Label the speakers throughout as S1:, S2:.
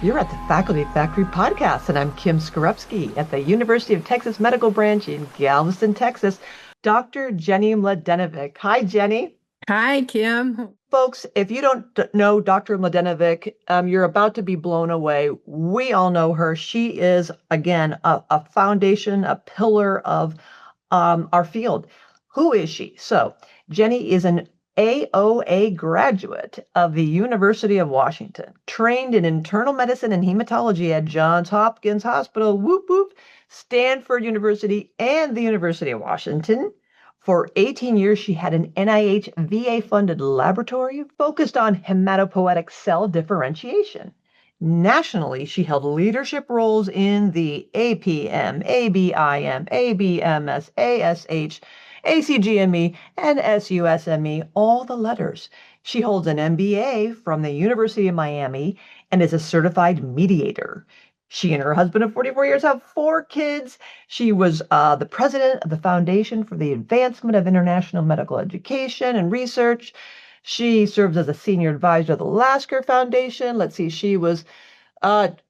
S1: You're at the Faculty Factory Podcast, and I'm Kim Skorupski at the University of Texas Medical Branch in Galveston, Texas. Dr. Jenny Mladenovic. Hi, Jenny.
S2: Hi, Kim.
S1: Folks, if you don't know Dr. Mladenovic, you're about to be blown away. We all know her. She is, again, a foundation, a pillar of our field. Who is she? So, Jenny is an AOA graduate of the University of Washington, trained in internal medicine and hematology at Johns Hopkins Hospital, whoop whoop, Stanford University, and the University of Washington. For 18 years, she had an NIH VA-funded laboratory focused on hematopoietic cell differentiation. Nationally, she held leadership roles in the APM, ABIM, ABMS, ASH, ACGME, and SUSME, all the letters. She holds an MBA from the University of Miami and is a certified mediator. She and her husband of 44 years have 4 kids. She was the president of the Foundation for the Advancement of International Medical Education and Research. She serves as a senior advisor of the Lasker Foundation. Let's see, she was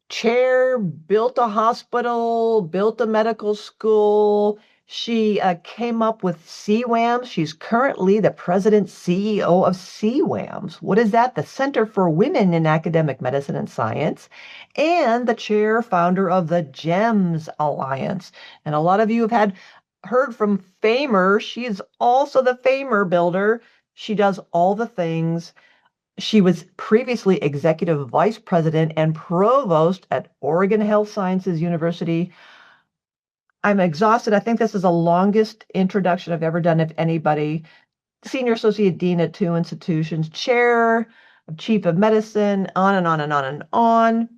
S1: chair, built a hospital, built a medical school. She came up with CWAMS. She's currently the president CEO of CWAMS. What is that? The Center for Women in Academic Medicine and Science, and the chair founder of the GEMS Alliance. And a lot of you have heard from Famer. She's also the Famer builder. She does all the things. She was previously executive vice president and provost at Oregon Health Sciences University. I'm exhausted. I think this is the longest introduction I've ever done of anybody. Senior associate dean at 2 institutions, chair, chief of medicine, on and on and on and on.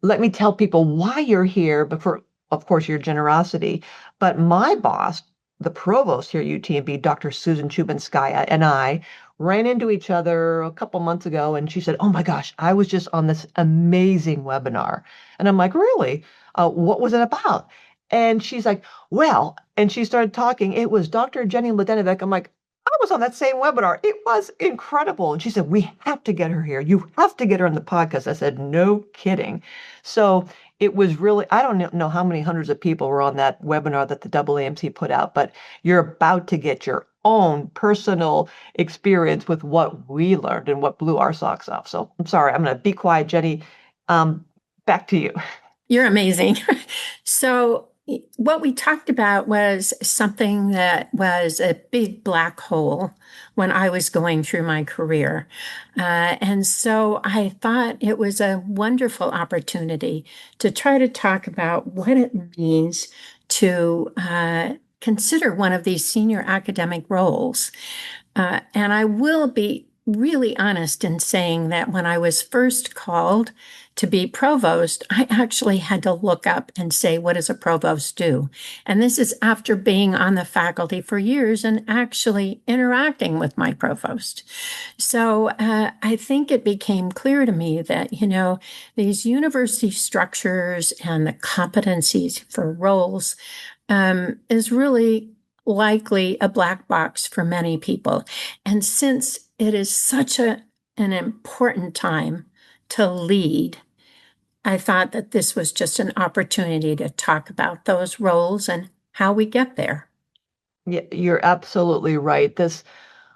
S1: Let me tell people why you're here, but for, of course, your generosity. But my boss, the provost here at UTMB, Dr. Susan Chubinskaya, and I ran into each other a couple months ago, and she said, "Oh my gosh, I was just on this amazing webinar." And I'm like, "Really? What was it about?" And she's like, "Well," and she started talking. It was Dr. Jenny Mladenovic. I'm like, "I was on that same webinar. It was incredible." And she said, "We have to get her here. You have to get her on the podcast." I said, "No kidding." So it was really, I don't know how many hundreds of people were on that webinar that the AAMC put out, but you're about to get your own personal experience with what we learned and what blew our socks off. So I'm sorry, I'm going to be quiet, Jenny. Back to you.
S2: You're amazing. So, what we talked about was something that was a big black hole when I was going through my career. And so I thought it was a wonderful opportunity to try to talk about what it means to consider one of these senior academic roles. And I will be really honest in saying that when I was first called to be provost, I actually had to look up and say, what does a provost do? And this is after being on the faculty for years and actually interacting with my provost. So I think it became clear to me that, these university structures and the competencies for roles is really likely a black box for many people. And since it is such an important time to lead, I thought that this was just an opportunity to talk about those roles and how we get there.
S1: Yeah, you're absolutely right. This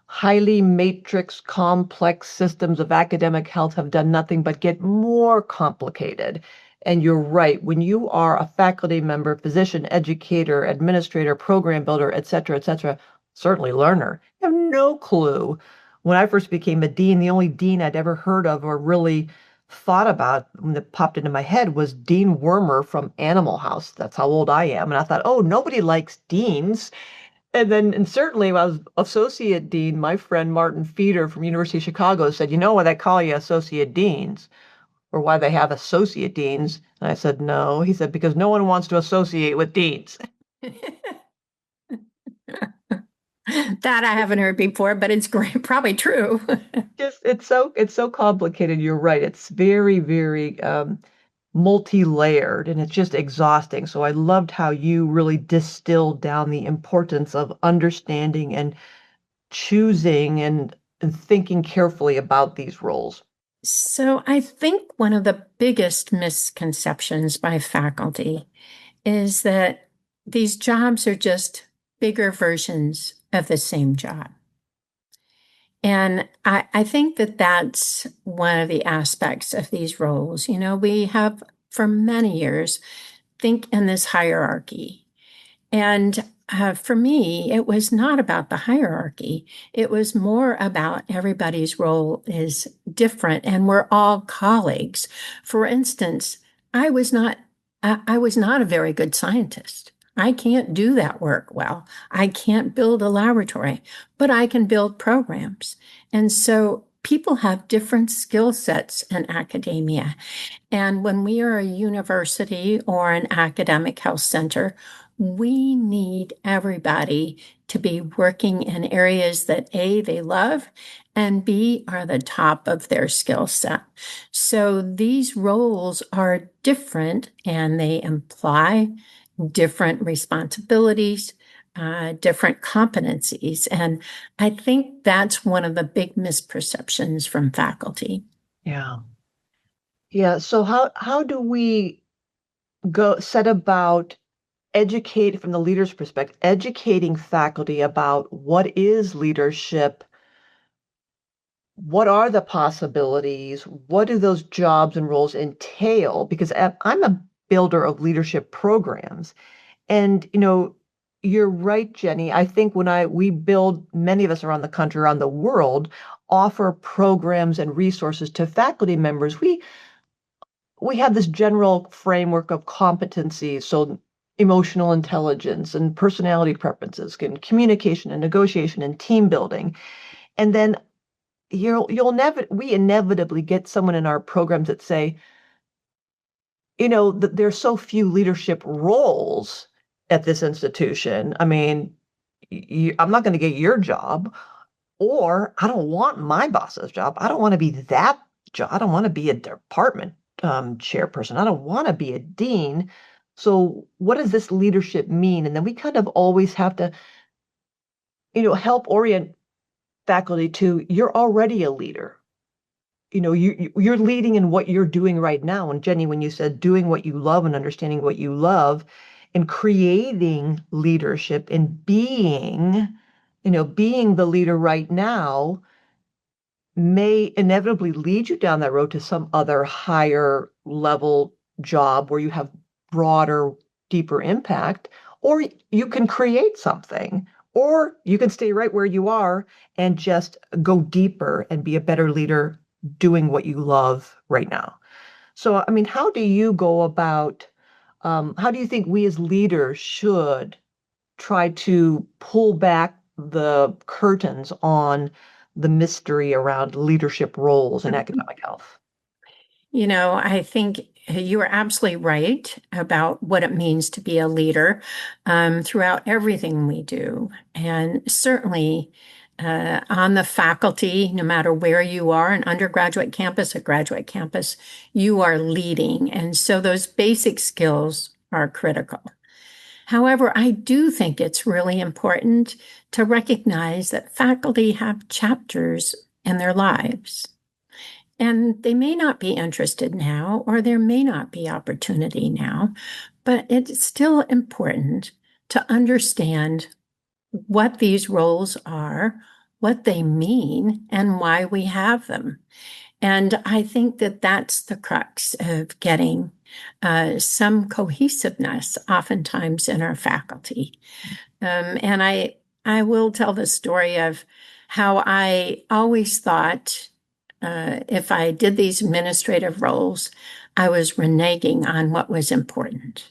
S1: highly matrix complex systems of academic health have done nothing but get more complicated. And you're right. When you are a faculty member, physician, educator, administrator, program builder, et cetera, certainly learner, you have no clue. When I first became a dean, the only dean I'd ever heard of or really thought about that popped into my head was Dean Wormer from Animal House. That's how old I am. And I thought, oh, nobody likes deans. And certainly when I was associate dean, my friend Martin Feeder from University of Chicago said, "You know why they call you associate deans, or why they have associate deans?" And I said, "No." He said, "Because no one wants to associate with deans."
S2: That I haven't heard before, but it's great, probably true.
S1: Just it's so complicated. You're right. It's very, very multi-layered, and it's just exhausting. So I loved how you really distilled down the importance of understanding and choosing and thinking carefully about these roles.
S2: So I think one of the biggest misconceptions by faculty is that these jobs are just bigger versions of the same job. And I think that that's one of the aspects of these roles. You know, we have for many years think in this hierarchy. And for me, it was not about the hierarchy. It was more about everybody's role is different and we're all colleagues. For instance, I was not I was not a very good scientist. I can't do that work well. I can't build a laboratory, but I can build programs. And so people have different skill sets in academia. And when we are a university or an academic health center, we need everybody to be working in areas that A, they love, and B, are the top of their skill set. So these roles are different and they imply different responsibilities, different competencies. And I think that's one of the big misperceptions from faculty.
S1: Yeah. Yeah. So how do we go set about educate from the leader's perspective, educating faculty about what is leadership, what are the possibilities, what do those jobs and roles entail? Because I'm a builder of leadership programs, and you're right, Jenny. I think when I we build, many of us around the country, around the world, offer programs and resources to faculty members. We have this general framework of competencies, so emotional intelligence and personality preferences and communication and negotiation and team building. And then you'll never we inevitably get someone in our programs that say, that there's so few leadership roles at this institution. I mean, I'm not going to get your job, or I don't want my boss's job. I don't want to be that job. I don't want to be a department chairperson. I don't want to be a dean. So what does this leadership mean? And then we kind of always have to, help orient faculty to, you're already a leader. You're leading in what you're doing right now. And Jenny, when you said doing what you love and understanding what you love and creating leadership and being the leader right now may inevitably lead you down that road to some other higher level job where you have broader, deeper impact, or you can create something, or you can stay right where you are and just go deeper and be a better leader doing what you love right now. So, I mean, how do you go about, how do you think we as leaders should try to pull back the curtains on the mystery around leadership roles in academic health?
S2: You know, I think you are absolutely right about what it means to be a leader throughout everything we do. And certainly on the faculty, no matter where you are, an undergraduate campus, a graduate campus, you are leading. And so those basic skills are critical. However, I do think it's really important to recognize that faculty have chapters in their lives. And they may not be interested now, or there may not be opportunity now, but it's still important to understand what these roles are, what they mean, and why we have them. And I think that that's the crux of getting some cohesiveness, oftentimes in our faculty. And I will tell the story of how I always thought if I did these administrative roles, I was reneging on what was important,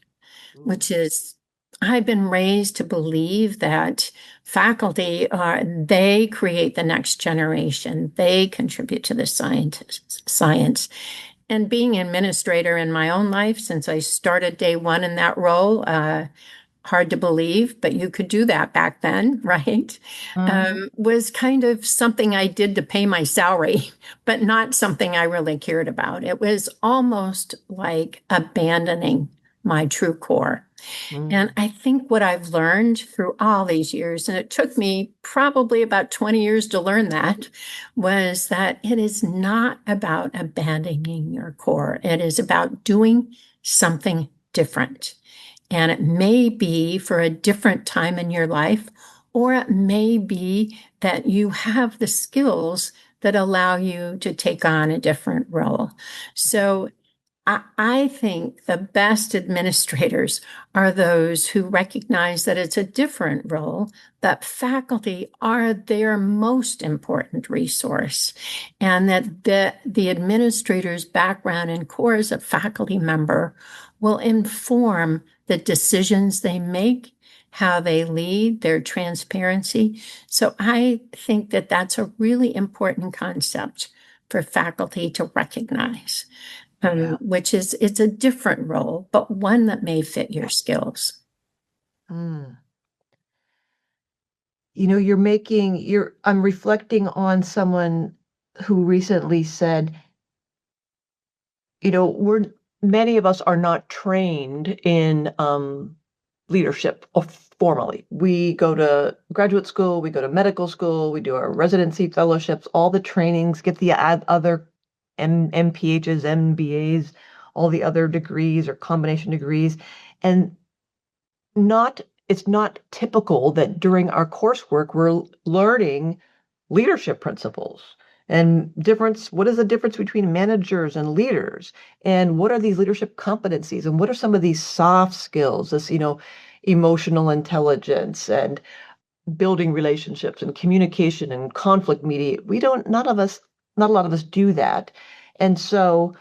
S1: Ooh.
S2: which is I've been raised to believe that faculty they create the next generation. They contribute to the science. And being an administrator in my own life, since I started day one in that role, hard to believe, but you could do that back then, right?
S1: Mhm.
S2: Was kind of something I did to pay my salary, but not something I really cared about. It was almost like abandoning my true core. And
S1: Mm.
S2: I think what I've learned through all these years, and it took me probably about 20 years to learn that, was that it is not about abandoning your core. It is about doing something different. And it may be for a different time in your life, or it may be that you have the skills that allow you to take on a different role. So I think the best administrators are those who recognize that it's a different role, that faculty are their most important resource, and that the administrator's background and core as a faculty member will inform the decisions they make, how they lead, their transparency. So I think that that's a really important concept for faculty to recognize,
S1: Yeah.
S2: which is it's a different role, but one that may fit your skills.
S1: Mm. I'm reflecting on someone who recently said, many of us are not trained in leadership formally. We go to graduate school, we go to medical school, we do our residency fellowships, all the trainings, get the other MPHs, MBAs, all the other degrees or combination degrees. And not it's not typical that during our coursework we're learning leadership principles and what is the difference between managers and leaders, and what are these leadership competencies, and what are some of these soft skills, this emotional intelligence and building relationships and communication and conflict mediate. We don't none of us Not a lot of us do that. And so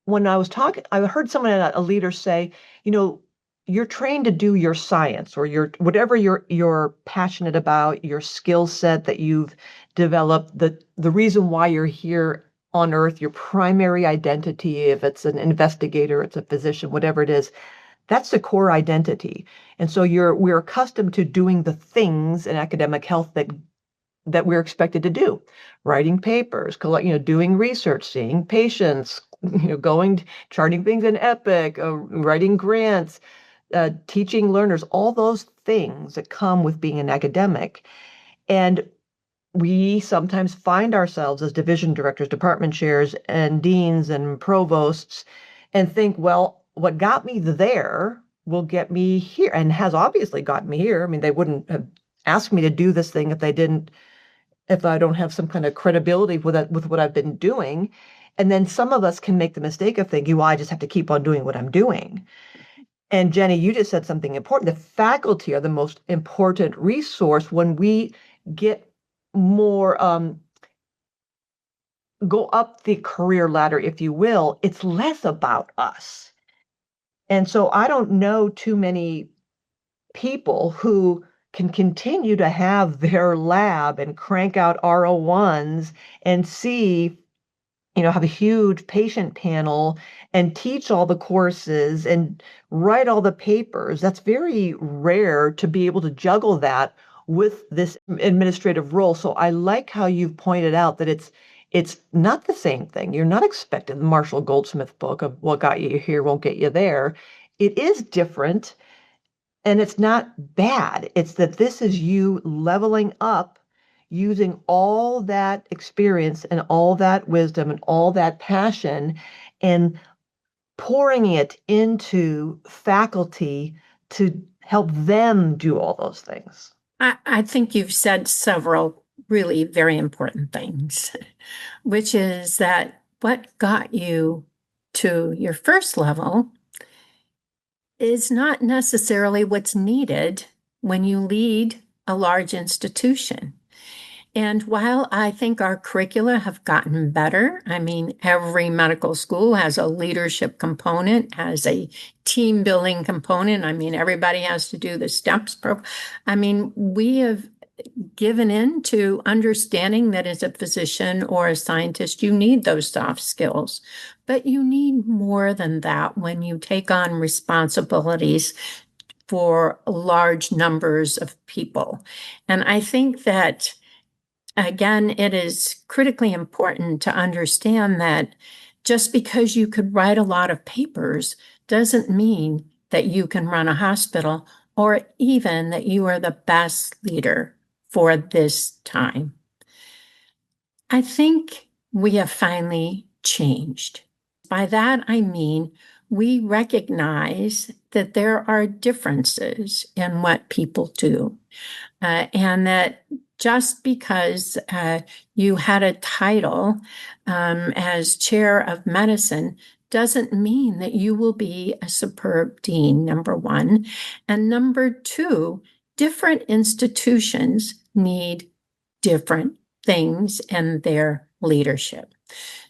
S1: when I was talking, I heard someone, a leader, say, you know, you're trained to do your science or your whatever you're passionate about, your skill set that you've developed, the reason why you're here on Earth, your primary identity, if it's an investigator, it's a physician, whatever it is, that's the core identity. And so we're accustomed to doing the things in academic health that we're expected to do: writing papers, doing research, seeing patients, charting things in Epic, writing grants, teaching learners, all those things that come with being an academic. And we sometimes find ourselves as division directors, department chairs, and deans and provosts, and think, well, what got me there will get me here, and has obviously gotten me here. I mean, they wouldn't have asked me to do this thing if I don't have some kind of credibility with what I've been doing. And then some of us can make the mistake of thinking, well, I just have to keep on doing what I'm doing. And Jenny, you just said something important. The faculty are the most important resource when we get more, go up the career ladder, if you will. It's less about us. And so I don't know too many people who can continue to have their lab and crank out R01s and have a huge patient panel and teach all the courses and write all the papers. That's very rare to be able to juggle that with this administrative role. So I like how you've pointed out that it's not the same thing. You're not expected the Marshall Goldsmith book of what got you here won't get you there. It is different, and it's not bad. It's that this is you leveling up using all that experience and all that wisdom and all that passion and pouring it into faculty to help them do all those things.
S2: I think you've said several really very important things, which is that what got you to your first level is not necessarily what's needed when you lead a large institution. And while I think our curricula have gotten better, I mean, every medical school has a leadership component, has a team building component. I mean, everybody has to do the steps. I mean, we have given in to understanding that as a physician or a scientist, you need those soft skills, but you need more than that when you take on responsibilities for large numbers of people. And I think that, again, it is critically important to understand that Just because you could write a lot of papers doesn't mean that you can run a hospital or even that you are the best leader for this time. I think we have finally changed. By that, I mean we recognize that there are differences in what people do, and that just because you had a title as chair of medicine doesn't mean that you will be a superb dean, number one. And number two, different institutions need different things in their leadership.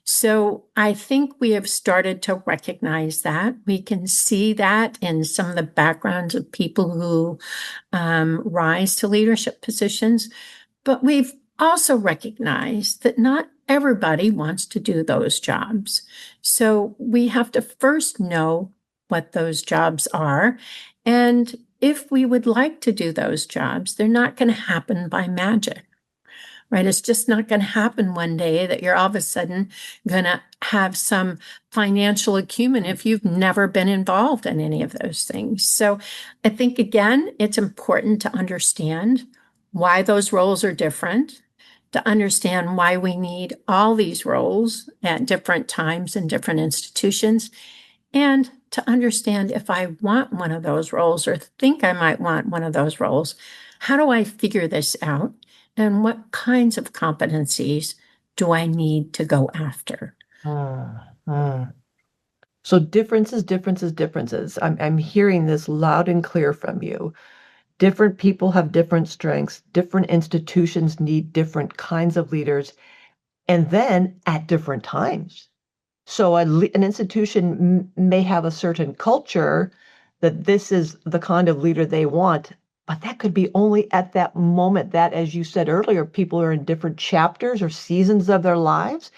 S2: So I think we have started to recognize that. We can see that in some of the backgrounds of people who rise to leadership positions, but we've also recognized that not everybody wants to do those jobs. So we have to first know what those jobs are. And if we would like to do those jobs, they're not going to happen by magic. Right? It's just not going to happen one day that you're all of a sudden going to have some financial acumen if you've never been involved in any of those things. So I think, again, it's important to understand why those roles are different, to understand why we need all these roles at different times in different institutions, and to understand if I want one of those roles or think I might want one of those roles, how do I figure this out? And what kinds of competencies do I need to go after?
S1: So differences. I'm hearing this loud and clear from you. Different people have different strengths. Different institutions need different kinds of leaders, and then at different times. So an institution may have a certain culture that this is the kind of leader they want, but that could be only at that moment that, as you said earlier, people are in different chapters or seasons of their lives.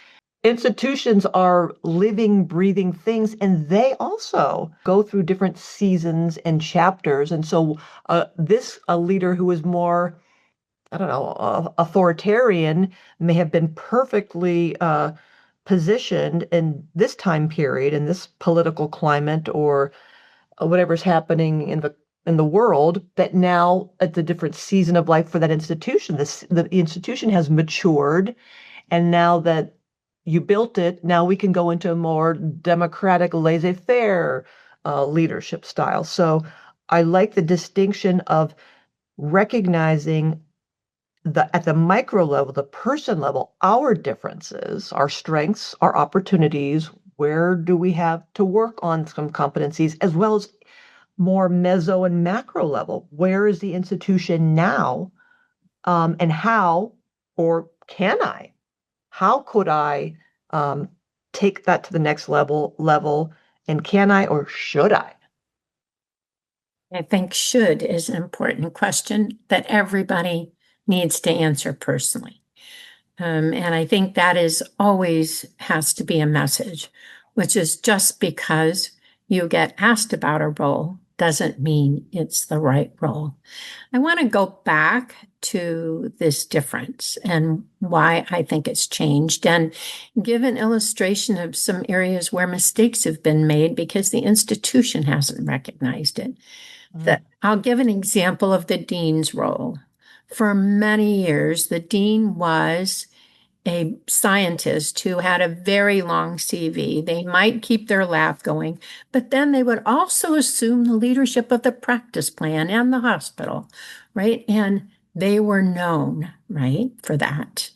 S1: Institutions are living, breathing things, and they also go through different seasons and chapters. And so a leader who is more, I don't know, authoritarian may have been perfectly positioned in this time period, in this political climate, or whatever's happening in the world, that now at the different season of life for that institution, the institution has matured, and now that you built it, now we can go into a more democratic, laissez-faire leadership style. So I like the distinction of recognizing at the micro level, the person level, our differences, our strengths, our opportunities, where do we have to work on some competencies, as well as more meso and macro level. Where is the institution now? And how, or can I? How could I take that to the next level? And can I or should I?
S2: I think should is an important question that everybody needs to answer personally. And I think that is always has to be a message, which is just because you get asked about a role doesn't mean it's the right role. I want to go back to this difference and why I think it's changed and give an illustration of some areas where mistakes have been made because the institution hasn't recognized it. I'll give an example of the dean's role. For many years, the dean was a scientist who had a very long CV. They might keep their lab going, but then they would also assume the leadership of the practice plan and the hospital, right? And they were known, right, for that.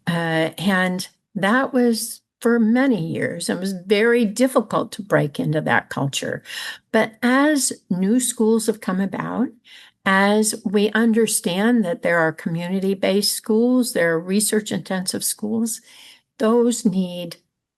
S2: And that was for many years. It was very difficult to break into that culture. But as new schools have come about, as we understand that there are community-based schools, there are research-intensive schools, those need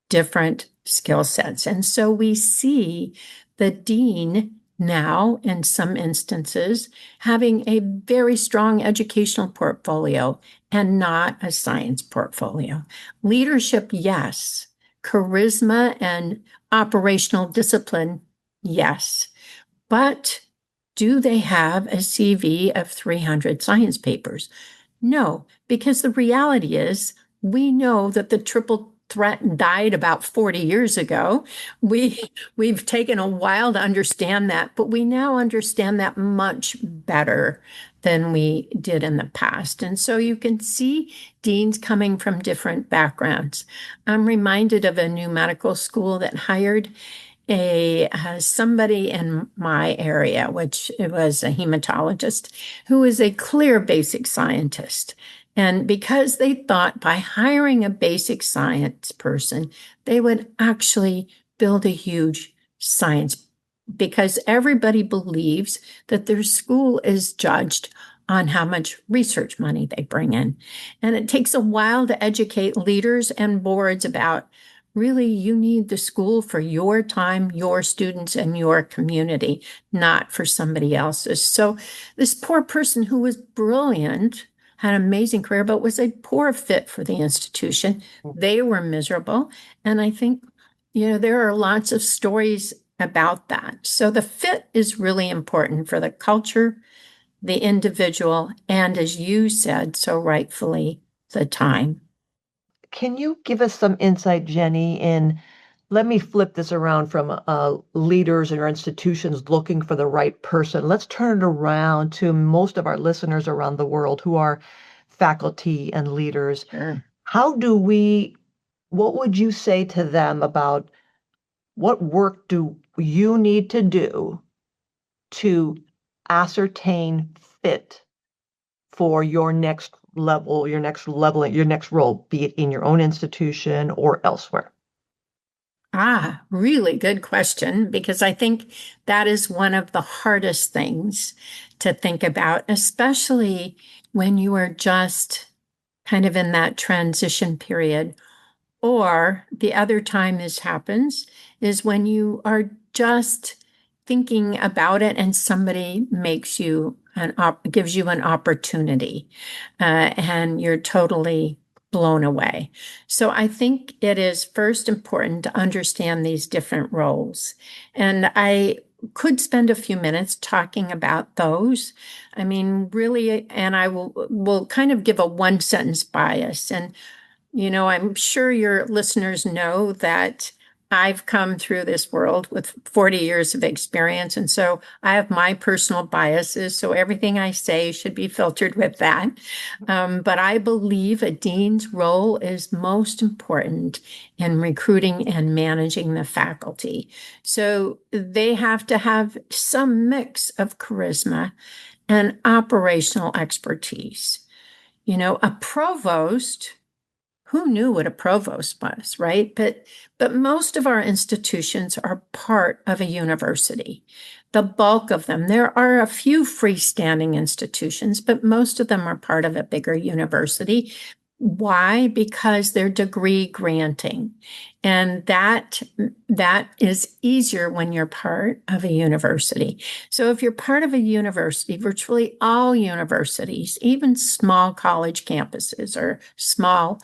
S2: different skill sets. And so we see the dean now, in some instances, having a very strong educational portfolio and not a science portfolio. Leadership, yes. Charisma and operational discipline, yes. But do they have a CV of 300 science papers? No, because the reality is we know that the triple died about 40 years ago. We've taken a while to understand that, but we now understand that much better than we did in the past. And so you can see deans coming from different backgrounds. I'm reminded of a new medical school that hired a somebody in my area, which it was a hematologist who was a clear basic scientist. And because they thought by hiring a basic science person, they would actually build a huge science, because everybody believes that their school is judged on how much research money they bring in. And it takes a while to educate leaders and boards about really, you need the school for your time, your students, and your community, not for somebody else's. So this poor person who was brilliant, had an amazing career, but was a poor fit for the institution. They were miserable. And I think, there are lots of stories about that. So the fit is really important for the culture, the individual, and as you said so rightfully, the time.
S1: Can you give us some insight, Jenny, in let me flip this around from leaders or institutions looking for the right person. Let's turn it around to most of our listeners around the world who are faculty and leaders.
S2: Sure.
S1: What would you say to them about what work do you need to do to ascertain fit for your next level, your next role, be it in your own institution or elsewhere?
S2: Really good question, because I think that is one of the hardest things to think about, especially when you are just kind of in that transition period. Or the other time this happens is when you are just thinking about it and somebody gives you an opportunity, and you're totally blown away. So I think it is first important to understand these different roles. And I could spend a few minutes talking about those. I mean, really, and I will kind of give a one sentence bias. And I'm sure your listeners know that I've come through this world with 40 years of experience. And so I have my personal biases. So everything I say should be filtered with that. But I believe a dean's role is most important in recruiting and managing the faculty. So they have to have some mix of charisma and operational expertise. A provost, who knew what a provost was, right? But most of our institutions are part of a university. The bulk of them, there are a few freestanding institutions, but most of them are part of a bigger university. Why? Because they're degree granting. And that is easier when you're part of a university. So if you're part of a university, virtually all universities, even small college campuses or small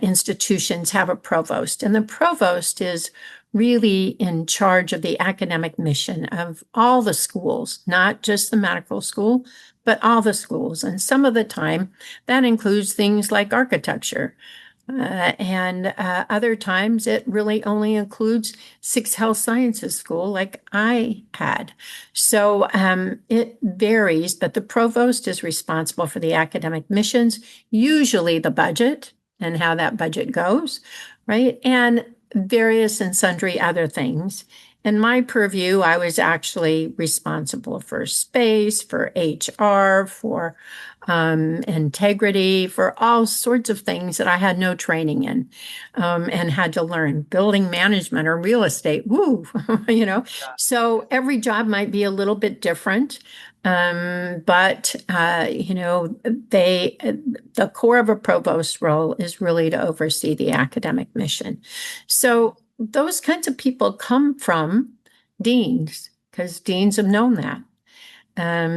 S2: institutions, have a provost. And the provost is really in charge of the academic mission of all the schools, not just the medical school, but all the schools. And some of the time that includes things like architecture. And other times it really only includes 6 health sciences school like I had. So it varies, but the provost is responsible for the academic missions, usually the budget and how that budget goes, right? And various and sundry other things. In my purview, I was actually responsible for space, for HR, for integrity, for all sorts of things that I had no training in, and had to learn. Building management or real estate, woo, So every job might be a little bit different. But the core of a provost role is really to oversee the academic mission. So those kinds of people come from deans, because deans have known that.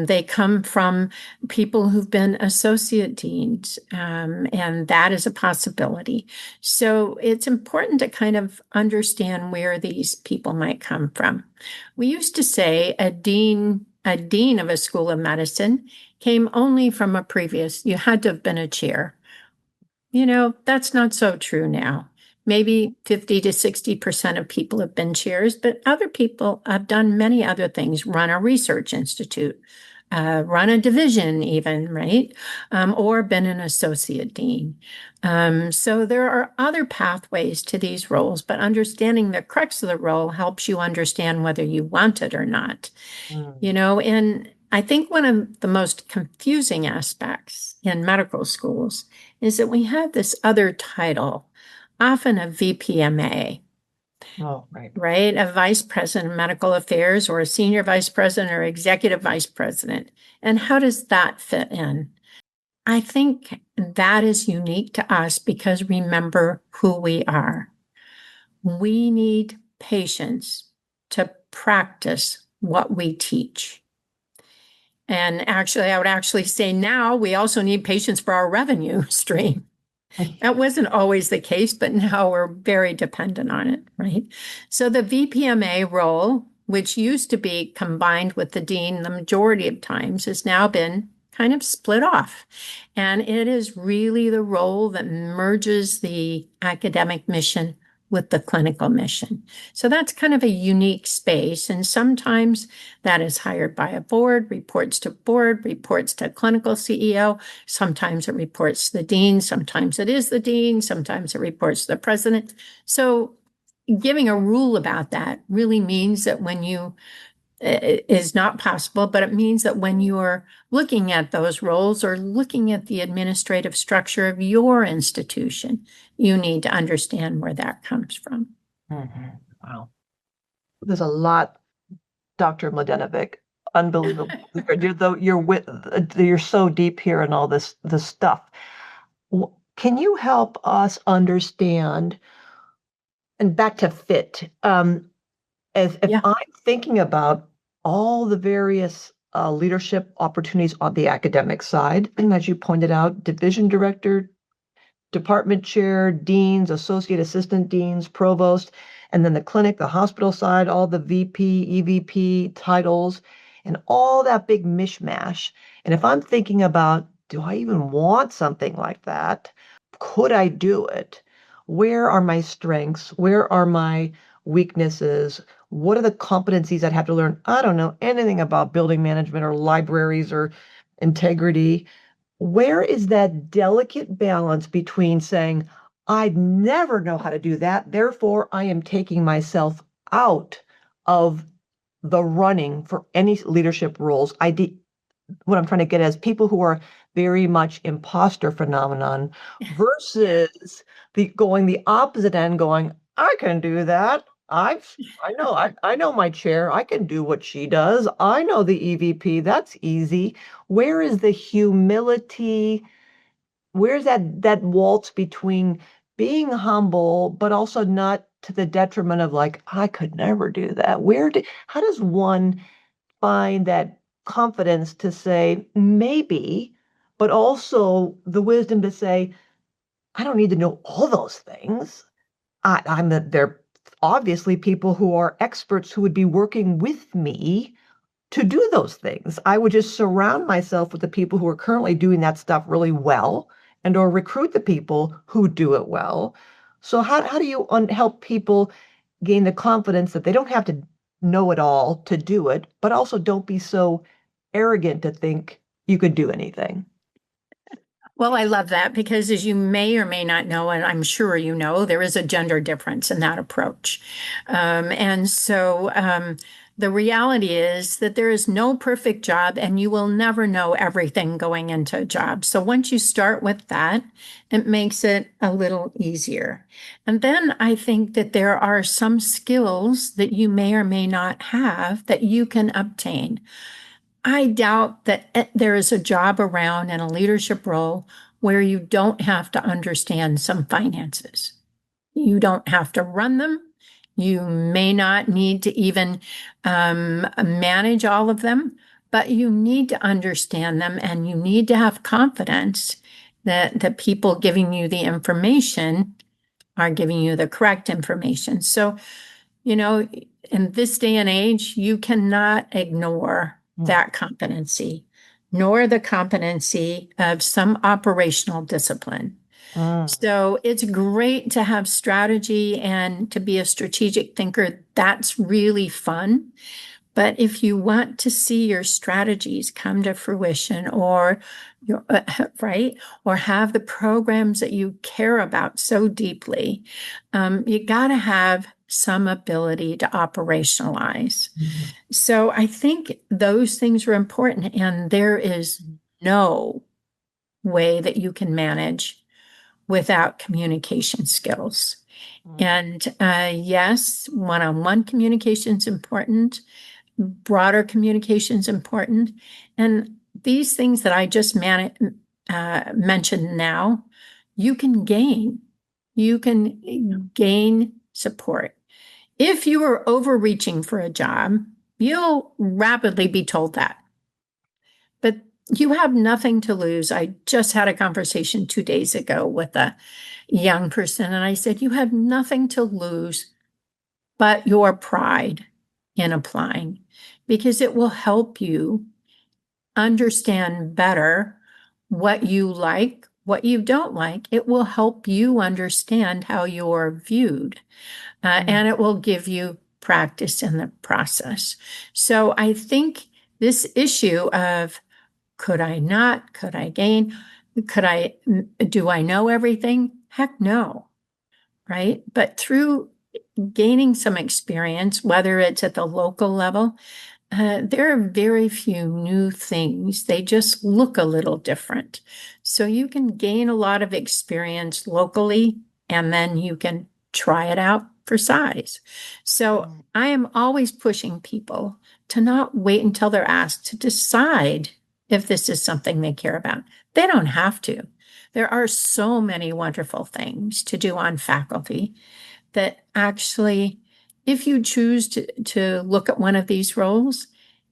S2: They come from people who've been associate deans, and that is a possibility. So it's important to kind of understand where these people might come from. We used to say a dean of a school of medicine came only from you had to have been a chair. That's not so true now. maybe 50 to 60% of people have been chairs, but other people have done many other things, run a research institute, run a division even, right? Or been an associate dean. So there are other pathways to these roles, but understanding the crux of the role helps you understand whether you want it or not.
S1: Mm.
S2: You know, and I think one of the most confusing aspects in medical schools is that we have this other title, often a VPMA,
S1: Oh, right.
S2: right? A vice president of medical affairs or a senior vice president or executive vice president. And how does that fit in? I think that is unique to us because remember who we are. We need patients to practice what we teach. And actually, I would actually say now we also need patients for our revenue stream. That wasn't always the case, but now we're very dependent on it, right? So the VPMA role, which used to be combined with the dean the majority of times, has now been kind of split off. And it is really the role that merges the academic mission with the clinical mission. So that's kind of a unique space. And sometimes that is hired by a board, reports to clinical CEO. Sometimes it reports to the dean. Sometimes it is the dean. Sometimes it reports to the president. So giving a rule about that really means that when you is not possible, but it means that when you are looking at those roles or looking at the administrative structure of your institution, you need to understand where that comes from.
S1: Mhm. Wow. There's a lot, Dr. Mladenovic. Unbelievable. You're so deep here in all this stuff. Can you help us understand, and back to fit, as if
S2: Yeah.
S1: I'm thinking about all the various leadership opportunities on the academic side, and as you pointed out, division director, department chair, deans, associate assistant deans, provost, and then the clinic, the hospital side, all the VP, EVP titles, and all that big mishmash. And if I'm thinking about, do I even want something like that? Could I do it? Where are my strengths? Where are my weaknesses? What are the competencies I'd have to learn? I don't know anything about building management or libraries or integrity. Where is that delicate balance between saying, I'd never know how to do that, therefore I am taking myself out of the running for any leadership roles? What I'm trying to get at is people who are very much imposter phenomenon versus going the opposite end, going, I can do that. I know my chair. I can do what she does. I know the EVP. That's easy. Where is the humility? Where's that waltz between being humble, but also not to the detriment of like, I could never do that? How does one find that confidence to say maybe, but also the wisdom to say, I don't need to know all those things. They're obviously people who are experts who would be working with me to do those things. I would just surround myself with the people who are currently doing that stuff really well and or recruit the people who do it well. So how do you help people gain the confidence that they don't have to know it all to do it, but also don't be so arrogant to think you could do anything?
S2: Well, I love that because as you may or may not know, and I'm sure you know, there is a gender difference in that approach. And so the reality is that there is no perfect job and you will never know everything going into a job. So once you start with that, it makes it a little easier. And then I think that there are some skills that you may or may not have that you can obtain. I doubt that there is a job around in a leadership role where you don't have to understand some finances. You don't have to run them. You may not need to even manage all of them, but you need to understand them and you need to have confidence that the people giving you the information are giving you the correct information. So you know, in this day and age, you cannot ignore
S1: Hmm.
S2: that competency, nor the competency of some operational discipline.
S1: Mm,
S2: So it's great to have strategy and to be a strategic thinker. That's really fun. But if you want to see your strategies come to fruition or your, right, or have the programs that you care about so deeply, you got to have some ability to operationalize.
S1: mhm,
S2: So I think those things are important, and there is no way that you can manage without communication skills.
S1: mm,
S2: And yes, one-on-one communication is important, broader communication is important. And these things that I just mentioned now, you can gain. You can gain support. If you are overreaching for a job, you'll rapidly be told that. But you have nothing to lose. I just had a conversation 2 days ago with a young person, and I said, you have nothing to lose but your pride in applying because it will help you understand better what you like, what you don't like. It will help you understand how you're viewed,
S1: mm,
S2: and it will give you practice in the process. So I think this issue of could I not, could I gain, could I, do I know everything? Heck no, right? But through gaining some experience, whether it's at the local level, there are very few new things. They just look a little different. So you can gain a lot of experience locally, and then you can try it out for size. So
S1: mm,
S2: I am always pushing people to not wait until they're asked to decide if this is something they care about. They don't have to. There are so many wonderful things to do on faculty that actually, if you choose to look at one of these roles,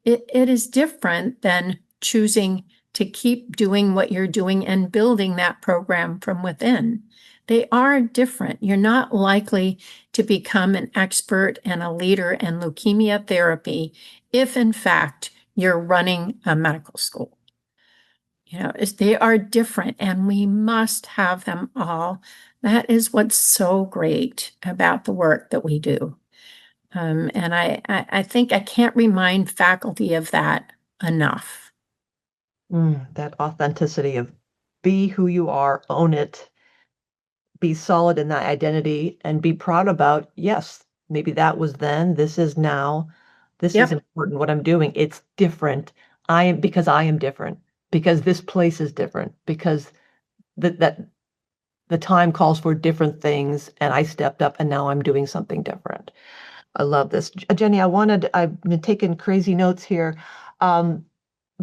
S2: it is different than choosing to keep doing what you're doing and building that program from within. They are different. You're not likely to become an expert and a leader in leukemia therapy if, in fact, you're running a medical school. They are different, and we must have them all. That is what's so great about the work that we do. And I think I can't remind faculty of that enough.
S1: that authenticity of be who you are, own it, be solid in that identity, and be proud about, yes, maybe that was then, this is now, this is
S2: Yep.
S1: important what I'm doing. It's different. I am different, because this place is different, because that the time calls for different things, and I stepped up and now I'm doing something different. I love this. Jenny, I've been taking crazy notes here, um,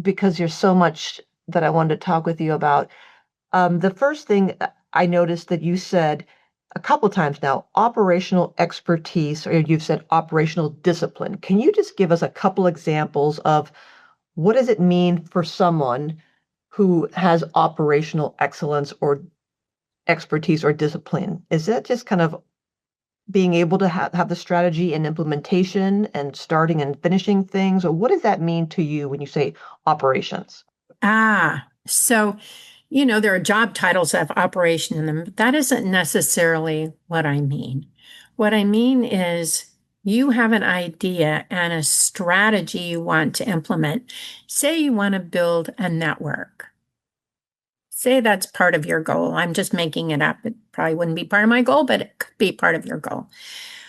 S1: because there's so much that I wanted to talk with you about. The first thing I noticed that you said a couple times now, operational expertise, or you've said operational discipline. Can you just give us a couple examples of what does it mean for someone who has operational excellence or expertise or discipline? Is it just kind of being able to have the strategy and implementation and starting and finishing things? Or what does that mean to you when you say operations?
S2: So, there are job titles that have operation in them, but that isn't necessarily what I mean. What I mean is you have an idea and a strategy you want to implement. Say you want to build a network. Say that's part of your goal. I'm just making it up. It probably wouldn't be part of my goal, but it could be part of your goal.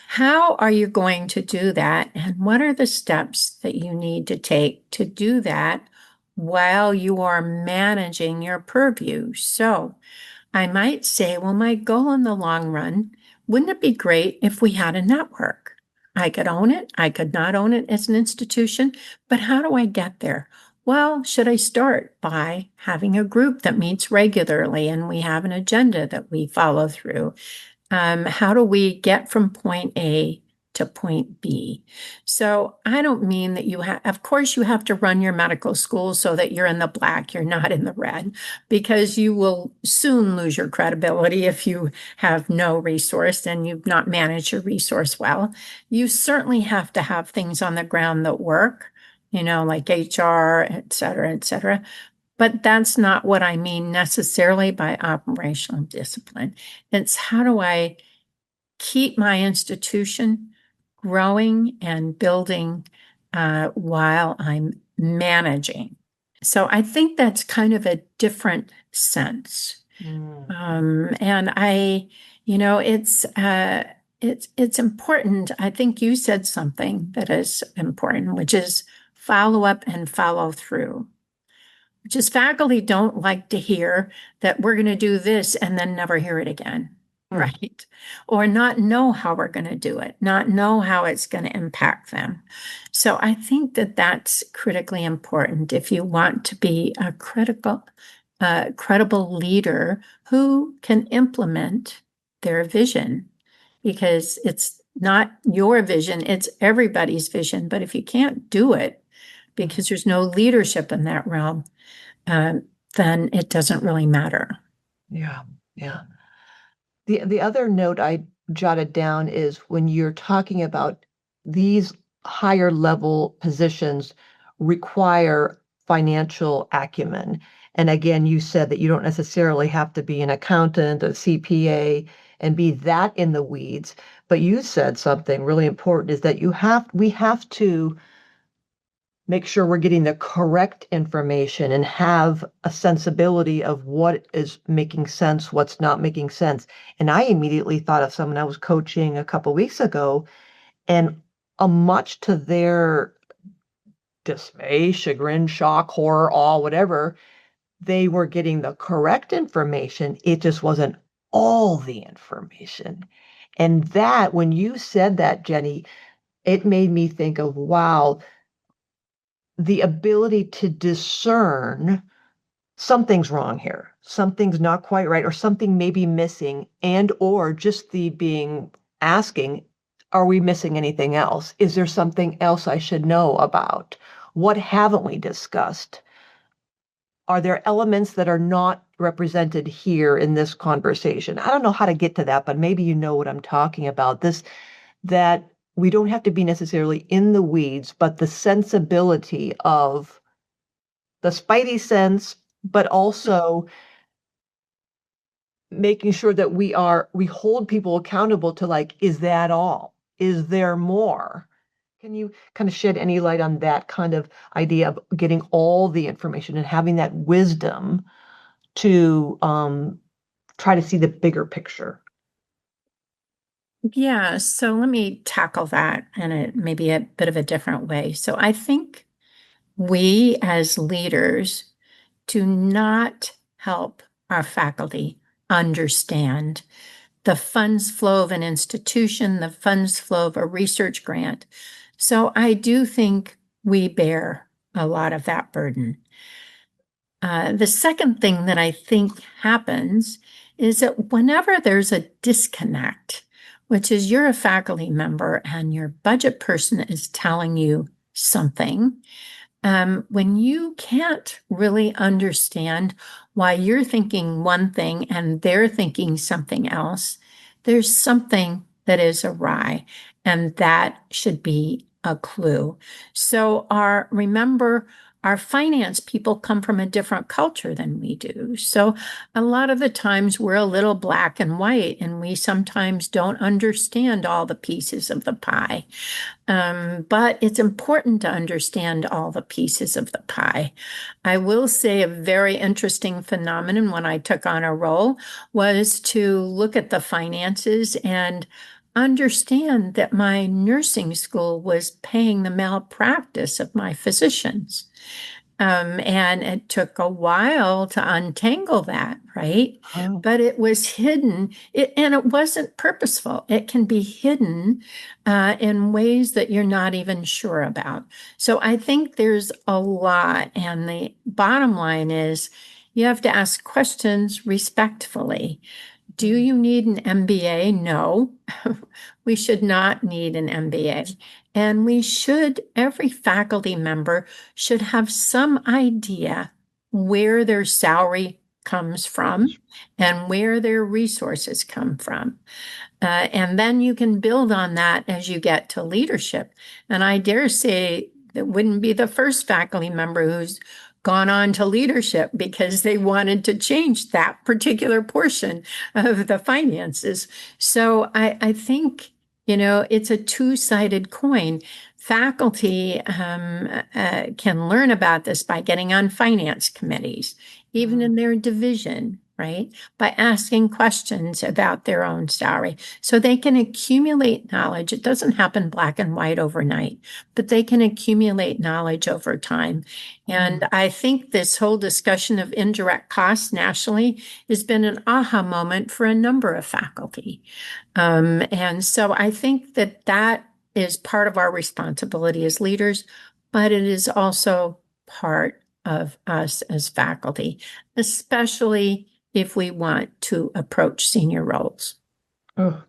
S2: How are you going to do that? And what are the steps that you need to take to do that while you are managing your purview? So I might say, well, my goal in the long run, wouldn't it be great if we had a network? I could own it. I could not own it as an institution, but how do I get there? Well, should I start by having a group that meets regularly and we have an agenda that we follow through? How do we get from point A to point B? So I don't mean that of course, you have to run your medical school so that you're in the black, you're not in the red, because you will soon lose your credibility if you have no resource and you've not managed your resource well. You certainly have to have things on the ground that work, like HR, et cetera, et cetera. But that's not what I mean necessarily by operational discipline. It's how do I keep my institution growing and building while I'm managing. So I think that's kind of a different sense.
S1: Mm.
S2: And I, you know, it's important. I think you said something that is important, which is follow up and follow through. Which is faculty don't like to hear that we're going to do this and then never hear it again,
S1: Mm.
S2: right? Or not know how we're going to do it, not know how it's going to impact them. So I think that that's critically important if you want to be a credible leader who can implement their vision, because it's not your vision, it's everybody's vision. But if you can't do it because there's no leadership in that realm, uh, then it doesn't really matter.
S1: Yeah, yeah. The other note I jotted down is when you're talking about these higher level positions require financial acumen. And again, you said that you don't necessarily have to be an accountant, a CPA, and be that in the weeds. But you said something really important is that we have to make sure we're getting the correct information and have a sensibility of what is making sense, what's not making sense. And I immediately thought of someone I was coaching a couple weeks ago, and much to their dismay, chagrin, shock, horror, awe, whatever, they were getting the correct information. It just wasn't all the information. And that, when you said that, Jenny, it made me think of, wow, the ability to discern something's wrong here, something's not quite right, or something may be missing, and or just the being asking, are we missing anything else? Is there something else I should know about? What haven't we discussed? Are there elements that are not represented here in this conversation? I don't know how to get to that, but maybe you know what I'm talking about. This that we don't have to be necessarily in the weeds, but the sensibility of the spidey sense, but also making sure that we hold people accountable to, like, is that all? Is there more? Can you kind of shed any light on that kind of idea of getting all the information and having that wisdom to try to see the bigger picture?
S2: Yeah, so let me tackle that in maybe a bit of a different way. So I think we as leaders do not help our faculty understand the funds flow of an institution, the funds flow of a research grant. So I do think we bear a lot of that burden. The second thing that I think happens is that whenever there's a disconnect, which is you're a faculty member and your budget person is telling you something, when you can't really understand why you're thinking one thing and they're thinking something else, there's something that is awry, and that should be a clue. So remember, our finance people come from a different culture than we do. So a lot of the times we're a little black and white, and we sometimes don't understand all the pieces of the pie. But it's important to understand all the pieces of the pie. I will say a very interesting phenomenon when I took on a role was to look at the finances and understand that my nursing school was paying the malpractice of my physicians. And it took a while to untangle that, right?
S1: Oh,
S2: But it was hidden, and it wasn't purposeful. It can be hidden in ways that you're not even sure about. So I think there's a lot, and the bottom line is you have to ask questions respectfully. Do
S1: mm,
S2: you need an MBA? No, we should not need an MBA. And every faculty member should have some idea where their salary comes from and where their resources come from. And then you can build on that as you get to leadership. And I dare say that wouldn't be the first faculty member who's gone on to leadership because they wanted to change that particular portion of the finances. So I think, it's a two-sided coin. Faculty can learn about this by getting on finance committees, even in their division, right? By asking questions about their own salary. So they can accumulate knowledge. It doesn't happen black and white overnight, but they can accumulate knowledge over time. And I think this whole discussion of indirect costs nationally has been an aha moment for a number of faculty. And so I think that that is part of our responsibility as leaders, but it is also part of us as faculty, especially if we want to approach senior roles.
S1: Oh,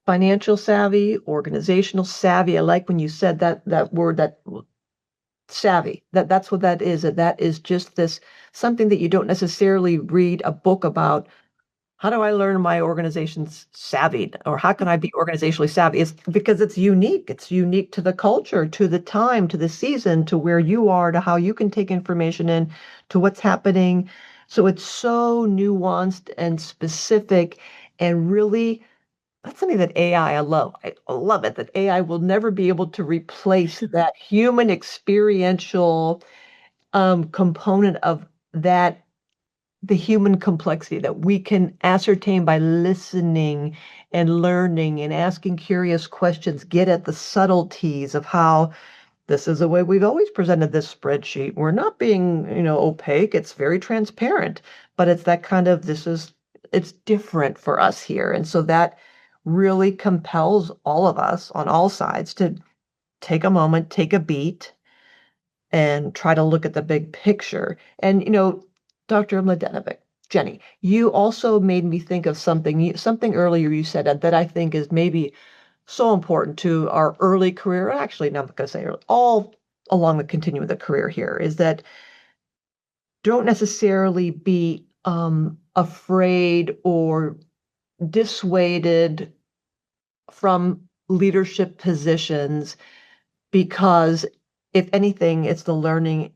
S1: financial savvy, organizational savvy. I like when you said that word, that savvy. That's what that is. That is just this something that you don't necessarily read a book about. How do I learn my organization's savvy, or how can I be organizationally savvy? It's because it's unique. It's unique to the culture, to the time, to the season, to where you are, to how you can take information in, to what's happening. So it's so nuanced and specific, and really that's something that AI, I love. I love it that AI will never be able to replace that human experiential component of that, the human complexity that we can ascertain by listening and learning and asking curious questions, get at the subtleties of how this is the way we've always presented this spreadsheet. We're not being, opaque. It's very transparent, but it's that kind of, it's different for us here. And so that really compels all of us on all sides to take a moment, take a beat, and try to look at the big picture. And, Dr. Mladenovic, Jenny, you also made me think of something earlier you said that I think is maybe so important to our early career. Actually, not going to say early, all along the continuum of the career here, is that don't necessarily be afraid or dissuaded from leadership positions, because if anything, it's the learning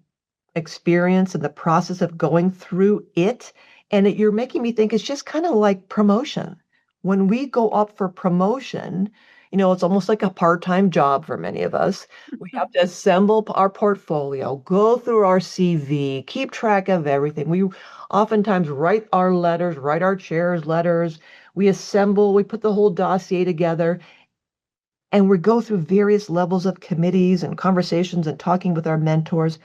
S1: experience and the process of going through it. And you're making me think it's just kind of like promotion. When we go up for promotion, it's almost like a part-time job for many of us. We have to assemble our portfolio, go through our CV, keep track of everything. We oftentimes write our letters, write our chair's letters. We assemble, we put the whole dossier together, and we go through various levels of committees and conversations and talking with our mentors.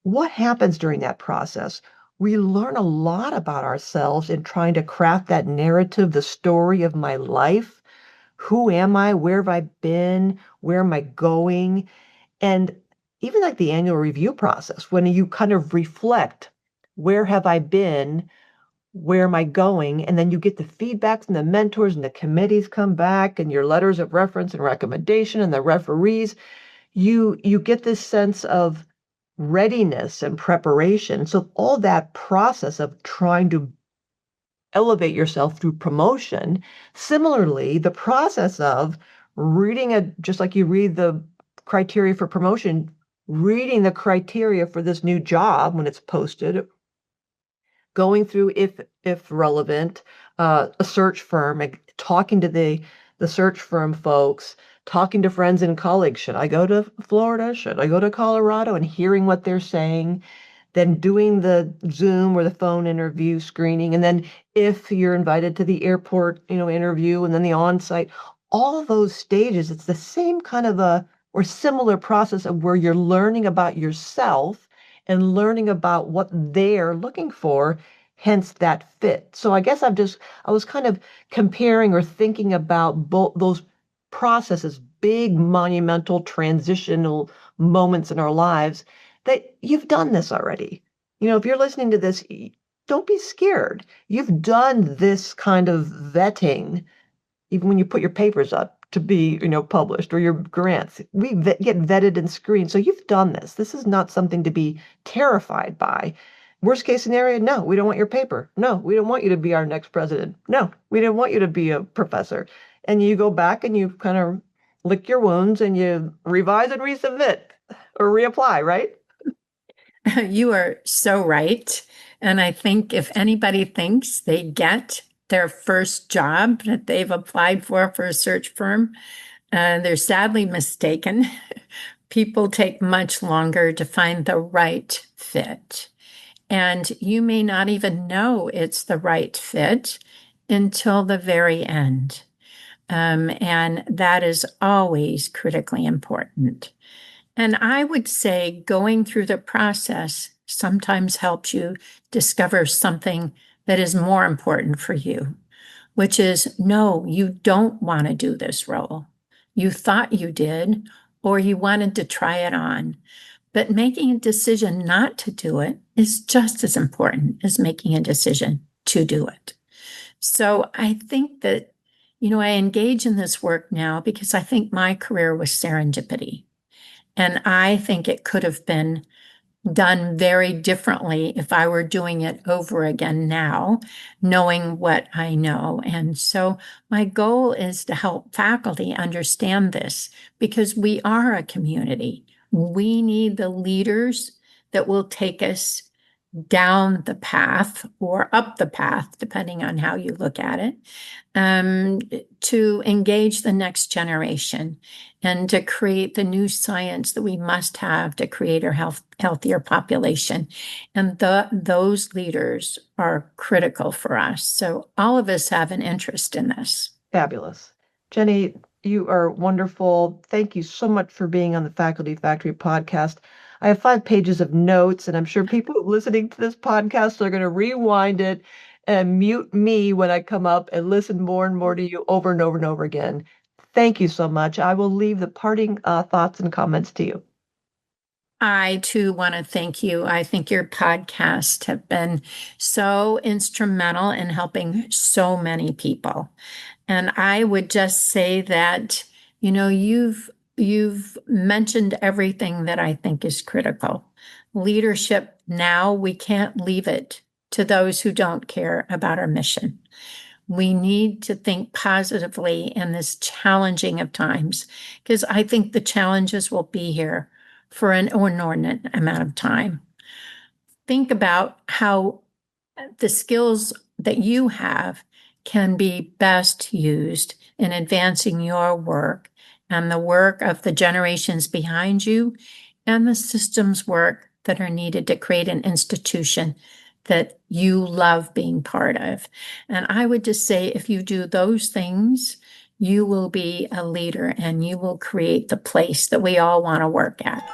S1: What happens during that process? We learn a lot about ourselves in trying to craft that narrative, the story of my life. Who am I? Where have I been? Where am I going? And even like the annual review process, when you kind of reflect, where have I been? Where am I going? And then you get the feedback from the mentors, and the committees come back, and your letters of reference and recommendation and the referees. You get this sense of readiness and preparation. So all that process of trying to elevate yourself through promotion, similarly, the process of just like you read the criteria for promotion, reading the criteria for this new job when it's posted, going through, if relevant, a search firm, like, talking to the search firm folks, talking to friends and colleagues. Should I go to Florida? Should I go to Colorado? And hearing what they're saying, then doing the Zoom or the phone interview screening, and then if you're invited to the airport, interview, and then the on-site, all of those stages, it's the same kind of a or similar process of where you're learning about yourself and learning about what they're looking for, hence that fit. So I guess I was kind of comparing or thinking about both those processes, big monumental transitional moments in our lives, that you've done this already. If you're listening to this, don't be scared. You've done this kind of vetting, even when you put your papers up to be, published, or your grants. Get vetted and screened. So you've done this. This is not something to be terrified by. Worst case scenario, no, we don't want your paper. No, we don't want you to be our next president. No, we didn't want you to be a professor. And you go back and you kind of lick your wounds and you revise and resubmit or reapply, right?
S2: You are so right. And I think if anybody thinks they get their first job that they've applied for a search firm, they're sadly mistaken. People take much longer to find the right fit. And you may not even know it's the right fit until the very end. And that is always critically important. And I would say going through the process sometimes helps you discover something that is more important for you, which is no, you don't want to do this role. You thought you did, or you wanted to try it on. But making a decision not to do it is just as important as making a decision to do it. So I think that, I engage in this work now because I think my career was serendipity. And I think it could have been done very differently if I were doing it over again now, knowing what I know. And so my goal is to help faculty understand this because we are a community. We need the leaders that will take us down the path or up the path, depending on how you look at it, to engage the next generation and to create the new science that we must have to create a healthier population. And those leaders are critical for us. So all of us have an interest in this.
S1: Fabulous. Jenny, you are wonderful. Thank you so much for being on the Faculty Factory podcast. I have 5 pages of notes, and I'm sure people listening to this podcast are going to rewind it and mute me when I come up and listen more and more to you over and over and over again. Thank you so much. I will leave the parting thoughts and comments to you.
S2: I too want to thank you. I think your podcasts have been so instrumental in helping so many people. And I would just say that, you've mentioned everything that I think is critical. Leadership now, we can't leave it to those who don't care about our mission. We need to think positively in this challenging of times, because I think the challenges will be here for an inordinate amount of time. Think about how the skills that you have can be best used in advancing your work and the work of the generations behind you and the systems work that are needed to create an institution that you love being part of. And I would just say, if you do those things, you will be a leader and you will create the place that we all want to work at.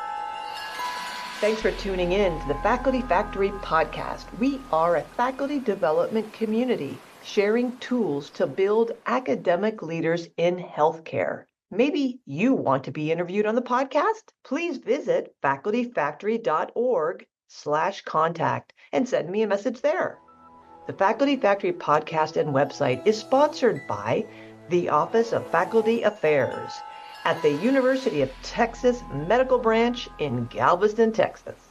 S1: Thanks for tuning in to the Faculty Factory podcast. We are a faculty development community sharing tools to build academic leaders in healthcare. Maybe you want to be interviewed on the podcast? Please visit facultyfactory.org/contact and send me a message there. The Faculty Factory podcast and website is sponsored by the Office of Faculty Affairs at the University of Texas Medical Branch in Galveston, Texas.